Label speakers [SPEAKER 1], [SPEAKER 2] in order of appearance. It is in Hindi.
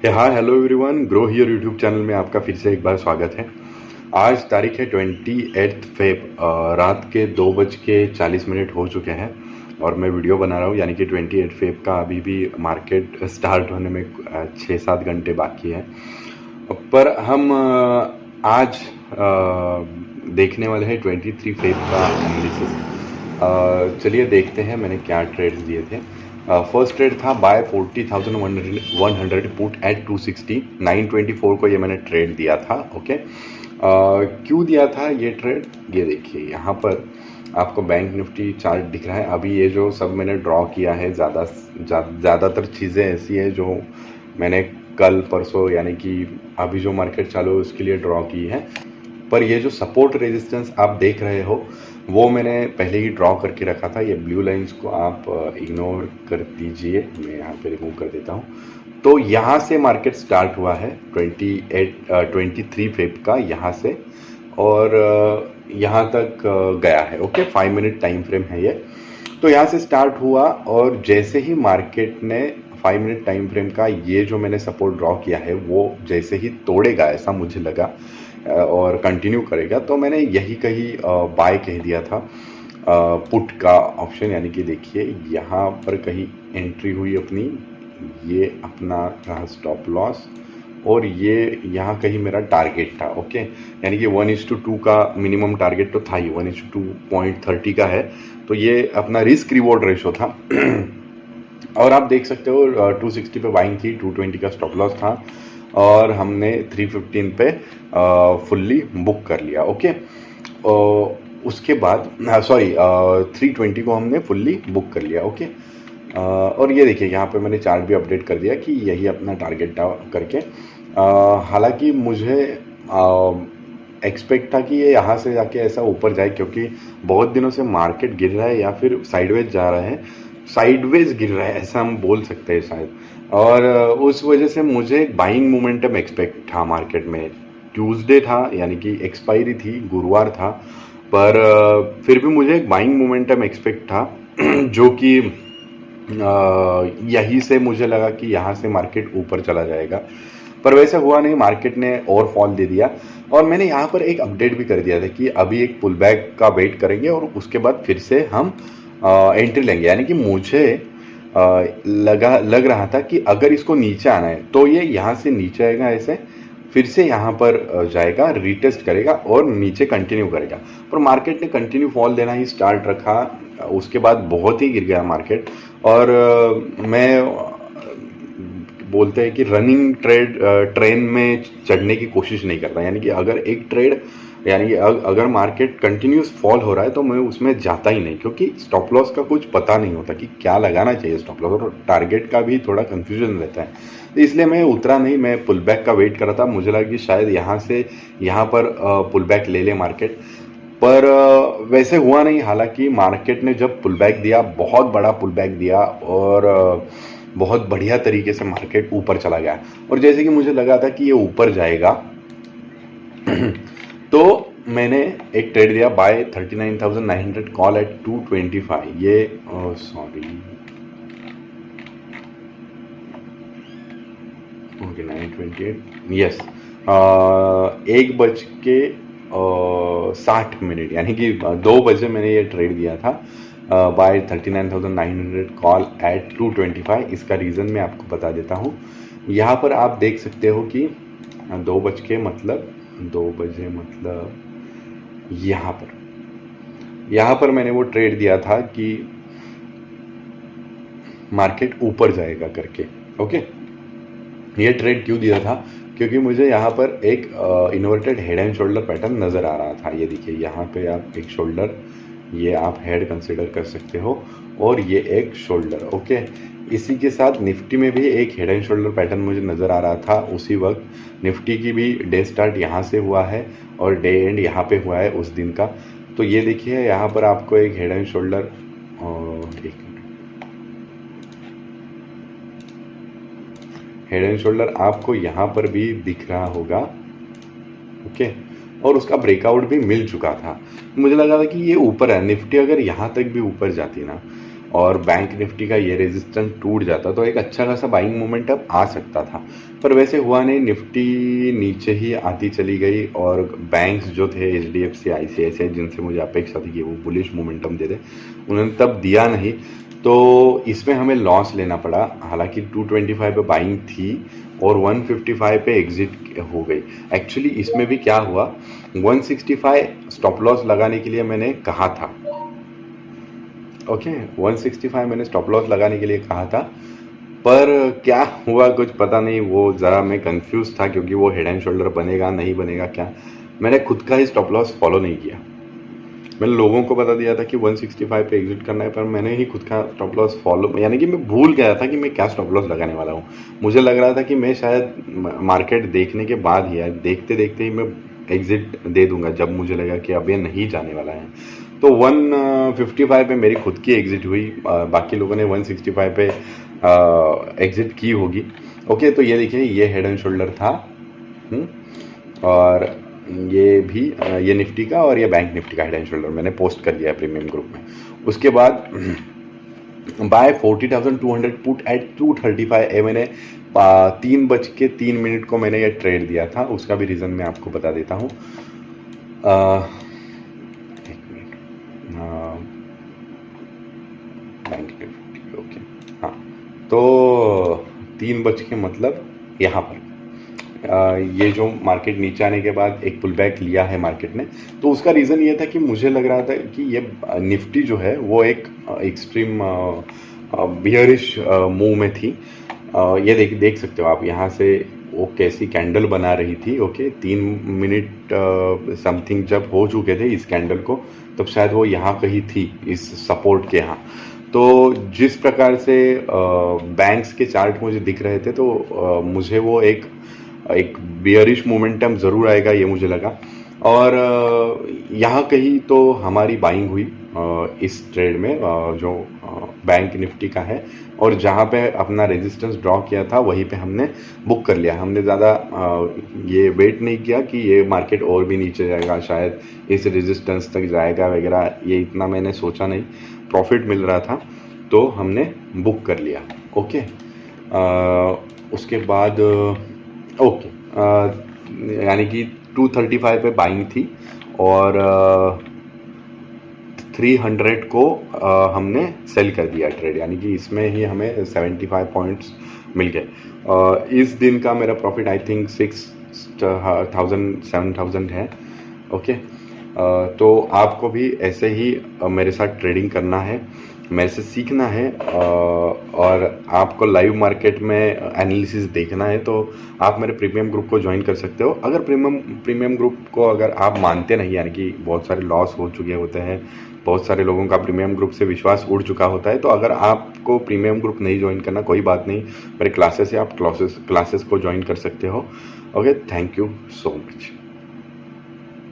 [SPEAKER 1] Hi hello everyone, grow here YouTube channel में आपका फिर से एक बार स्वागत है। आज तारीख है 28 फेब, रात के 2:40 हो चुके हैं और मैं वीडियो बना रहा हूँ। यानी कि 28 फेब का अभी भी मार्केट स्टार्ट होने में 6-7 घंटे बाकी है। पर हम आज देखने वाले हैं 23 फेब का एनालिसिस। चलिए देखते हैं मैंने क्या ट्रेड्स दिए थे। फर्स्ट ट्रेड था बाय 40,100 पुट एट 260, 924 को ये मैंने ट्रेड दिया था। ओके, क्यों दिया था ये ट्रेड, ये देखिए यहाँ पर आपको बैंक निफ्टी चार्ट दिख रहा है। अभी ये जो सब मैंने ड्रॉ किया है ज़्यादातर चीज़ें ऐसी है जो मैंने कल परसों यानी कि अभी जो मार्केट चालू है उसके लिए ड्रॉ की है। पर ये जो सपोर्ट रेजिस्टेंस आप देख रहे हो वो मैंने पहले ही ड्रॉ करके रखा था। ये ब्लू लाइंस को आप इग्नोर कर दीजिए, मैं यहाँ पे रिमूव कर देता हूँ। तो यहाँ से मार्केट स्टार्ट हुआ है 23 फेब का यहाँ से, और यहाँ तक गया है। ओके, 5 मिनट टाइम फ्रेम है ये। तो यहाँ से स्टार्ट हुआ और जैसे ही मार्केट ने 5 मिनट टाइम फ्रेम का ये जो मैंने सपोर्ट ड्रॉ किया है वो जैसे ही तोड़ेगा ऐसा मुझे लगा और कंटिन्यू करेगा, तो मैंने यही कहीं बाय कह दिया था पुट का ऑप्शन। यानी कि देखिए यहाँ पर कहीं एंट्री हुई अपनी, ये अपना रहा स्टॉप लॉस और ये यहाँ कहीं मेरा टारगेट था। ओके, यानी कि 1:2 का मिनिमम टारगेट तो था ही, 1:2.30 का है, तो ये अपना रिस्क रिवॉर्ड रेशो था। और आप देख सकते हो 260 पे बाइंग थी, 220 का स्टॉप लॉस था और हमने 315 पे फुल्ली बुक कर लिया। ओके, उसके बाद 320 को हमने फुल्ली बुक कर लिया। ओके, और ये देखिए यहाँ पे मैंने चार्ट भी अपडेट कर दिया कि यही अपना टारगेट था करके। हालांकि मुझे एक्सपेक्ट था कि ये यहाँ से जाके ऐसा ऊपर जाए, क्योंकि बहुत दिनों से मार्केट गिर रहा है या फिर साइडवेज जा रहा है, साइडवेज गिर रहा है ऐसा हम बोल सकते हैं शायद। और उस वजह से मुझे एक बाइंग मोमेंटम एक्सपेक्ट था मार्केट में। ट्यूसडे था यानी कि एक्सपायरी थी, गुरुवार था, पर फिर भी मुझे एक बाइंग मोमेंटम एक्सपेक्ट था जो कि यहीं से मुझे लगा कि यहाँ से मार्केट ऊपर चला जाएगा। पर वैसे हुआ नहीं, मार्केट ने और फॉल दे दिया। और मैंने यहाँ पर एक अपडेट भी कर दिया था कि अभी एक पुल बैक का वेट करेंगे और उसके बाद फिर से हम एंट्री लेंगे। यानी कि मुझे लग रहा था कि अगर इसको नीचे आना है तो ये यहाँ से नीचे आएगा, ऐसे फिर से यहाँ पर जाएगा, रीटेस्ट करेगा और नीचे कंटिन्यू करेगा। पर मार्केट ने कंटिन्यू फॉल देना ही स्टार्ट रखा, उसके बाद बहुत ही गिर गया मार्केट। और मैं बोलते हैं कि रनिंग ट्रेन में चढ़ने की कोशिश नहीं करता। यानी कि अगर एक ट्रेड यानी कि अगर मार्केट कंटिन्यूस फॉल हो रहा है तो मैं उसमें जाता ही नहीं, क्योंकि स्टॉप लॉस का कुछ पता नहीं होता कि क्या लगाना चाहिए स्टॉप लॉस, और टारगेट का भी थोड़ा कंफ्यूजन रहता है। तो इसलिए मैं उतरा नहीं, मैं पुल बैक का वेट कर रहा था। मुझे लगा कि शायद यहाँ से यहाँ पर पुल बैक ले ले मार्केट, पर वैसे हुआ नहीं। हालांकि मार्केट ने जब पुल बैक दिया, बहुत बड़ा पुल बैक दिया और बहुत बढ़िया तरीके से मार्केट ऊपर चला गया। और जैसे कि मुझे लगा था कि ये ऊपर जाएगा तो मैंने एक ट्रेड दिया बाय 39,900 कॉल एट 225। ये सॉरी ओके 928 यस, 1:60 यानी कि 2 बजे मैंने ये ट्रेड दिया था बाय 39,900 कॉल एट 225। इसका रीज़न मैं आपको बता देता हूँ। यहाँ पर आप देख सकते हो कि 2 बजे मतलब यहाँ पर मैंने वो ट्रेड दिया था कि मार्केट ऊपर जाएगा करके। ओके, ये ट्रेड क्यों दिया था, क्योंकि मुझे यहाँ पर एक inverted head and shoulder pattern नज़र आ रहा था। ये देखिए यहाँ पे आप एक शोल्डर, ये आप हेड कंसिडर कर सकते हो और ये एक शोल्डर। ओके, इसी के साथ निफ्टी में भी एक हेड एंड शोल्डर पैटर्न मुझे नज़र आ रहा था उसी वक्त। निफ्टी की भी डे स्टार्ट यहाँ से हुआ है और डे एंड यहाँ पे हुआ है उस दिन का। तो ये देखिए यहाँ पर आपको एक head and shoulder, head and shoulder आपको यहाँ पर भी दिख रहा होगा। ओके, और उसका ब्रेकआउट भी मिल चुका था। मुझे लगा था कि ये ऊपर है, निफ्टी अगर यहाँ तक भी ऊपर जाती ना और बैंक निफ्टी का ये रेजिस्टेंस टूट जाता तो एक अच्छा खासा बाइंग मोमेंटम आ सकता था, पर वैसे हुआ नहीं। निफ्टी नीचे ही आती चली गई और बैंक्स जो थे HDFC ICICI जिनसे मुझे अपेक्षा थी कि वो बुलिश मोमेंटम दे दे, उन्होंने तब दिया नहीं, तो इसमें हमें लॉस लेना पड़ा। हालांकि 225 पे बाइंग थी और 155 पे एग्जिट हो गई। एक्चुअली इसमें भी क्या हुआ, 165 स्टॉप लॉस लगाने के लिए मैंने कहा था। ओके, 165 मैंने स्टॉप लॉस लगाने के लिए कहा था, पर क्या हुआ कुछ पता नहीं। वो ज़रा मैं कंफ्यूज था क्योंकि वो हेड एंड शोल्डर बनेगा नहीं बनेगा क्या, मैंने खुद का ही स्टॉप लॉस फॉलो नहीं किया। मैंने लोगों को बता दिया था कि 165 पे एग्जिट करना है, पर मैंने ही खुद का स्टॉप लॉस फॉलो, यानी कि मैं भूल गया था कि मैं क्या स्टॉप लॉस लगाने वाला हूँ। मुझे लग रहा था कि मैं शायद मार्केट देखने के बाद ही, देखते देखते ही मैं एग्जिट दे दूंगा जब मुझे लगा कि अब ये नहीं जाने वाला है। तो 155 पे मेरी खुद की एग्जिट हुई, बाकी लोगों ने 165 पे एग्जिट की होगी। ओके, तो ये देखिए, ये हेड एंड शोल्डर था। और ये भी ये निफ्टी का और ये बैंक निफ्टी का हेड एंड शोल्डर मैंने पोस्ट कर दिया है प्रीमियम ग्रुप में। उसके बाद बाय 40,200 पुट एट 235 ए मैंने 3:03 को मैंने ये ट्रेड दिया था। उसका भी रीज़न मैं आपको बता देता हूँ। एक मिनट, बैंक निफ्टी, ओके, हाँ, तो 3 मतलब यहाँ पर ये जो मार्केट नीचे आने के बाद एक पुल बैक लिया है मार्केट ने, तो उसका रीज़न ये था कि मुझे लग रहा था कि ये निफ्टी जो है वो एक एक्सट्रीम बियरिश मूव में थी। ये देख सकते हो आप यहाँ से वो कैसी कैंडल बना रही थी। ओके, 3 मिनट समथिंग जब हो चुके थे इस कैंडल को, तब शायद वो यहाँ कहीं थी इस सपोर्ट के यहाँ। तो जिस प्रकार से बैंक्स के चार्ट मुझे दिख रहे थे, तो मुझे वो एक बियरिश मोमेंटम ज़रूर आएगा ये मुझे लगा। और यहाँ कहीं तो हमारी बाइंग हुई इस ट्रेड में, जो बैंक निफ्टी का है, और जहाँ पे अपना रेजिस्टेंस ड्रॉ किया था वहीं पे हमने बुक कर लिया। हमने ज़्यादा ये वेट नहीं किया कि ये मार्केट और भी नीचे जाएगा, शायद इस रेजिस्टेंस तक जाएगा वगैरह, ये इतना मैंने सोचा नहीं। प्रॉफिट मिल रहा था तो हमने बुक कर लिया। ओके, उसके बाद ओके, यानी कि 235 पे बाइंग थी और 300 को हमने सेल कर दिया ट्रेड, यानी कि इसमें ही हमें 75 पॉइंट्स मिल गए। इस दिन का मेरा प्रॉफिट आई थिंक 7,000 है। ओके, तो आपको भी ऐसे ही मेरे साथ ट्रेडिंग करना है, मेरे से सीखना है, और आपको लाइव मार्केट में एनालिसिस देखना है, तो आप मेरे प्रीमियम ग्रुप को ज्वाइन कर सकते हो। अगर प्रीमियम ग्रुप को अगर आप मानते नहीं, यानी कि बहुत सारे लॉस हो चुके होते हैं, बहुत सारे लोगों का प्रीमियम ग्रुप से विश्वास उड़ चुका होता है, तो अगर आपको प्रीमियम ग्रुप नहीं ज्वाइन करना, कोई बात नहीं, मेरे क्लासेस है, आप क्लासेस को ज्वाइन कर सकते हो। Okay, thank you so much.